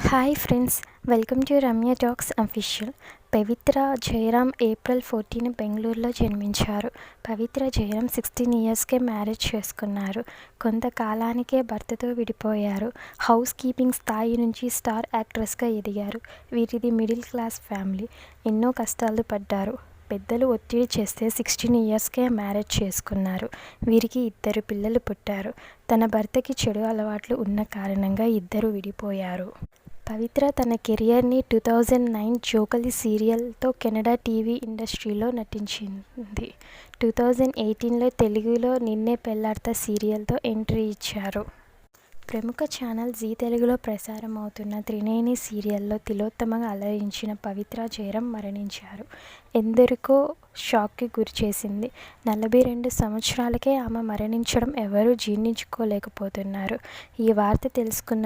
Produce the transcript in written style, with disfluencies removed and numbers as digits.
Hi friends, welcome to Ramya talks official. Pavitra Jayaram April 14 బెంగళూరులో జన్మించారు. పవిత్ర Jayaram 16 ఇయర్స్కే marriage చేసుకున్నారు. కొంతకాలానికే భర్తతో విడిపోయారు. హౌస్ కీపింగ్ స్థాయి నుంచి స్టార్ యాక్ట్రెస్గా ఎదిగారు. వీరిది మిడిల్ క్లాస్ ఫ్యామిలీ. ఎన్నో కష్టాలు పడ్డారు. పెద్దలు ఒత్తిడి చేస్తే 16 ఇయర్స్కే మ్యారేజ్ చేసుకున్నారు. వీరికి 2 పిల్లలు పుట్టారు. తన భర్తకి చెడు అలవాట్లు ఉన్న కారణంగా ఇద్దరు విడిపోయారు. పవిత్ర తన కెరియర్ని 2009 జోకలి సీరియల్తో కెనడా టీవీ ఇండస్ట్రీలో నటించింది. 2018లో తెలుగులో నిన్నే పెళ్లాడతా సీరియల్తో ఎంట్రీ ఇచ్చారు. ప్రముఖ ఛానల్ జీ తెలుగులో ప్రసారం అవుతున్న త్రినేని సీరియల్లో తిలోత్తమగా అలరించిన పవిత్ర జయరాం మరణించారు. ఎందరికో షాక్కి గురిచేసింది. 42 సంవత్సరాలకే ఆమె మరణించడం ఎవరూ జీర్ణించుకోలేకపోతున్నారు. ఈ వార్త తెలుసుకున్న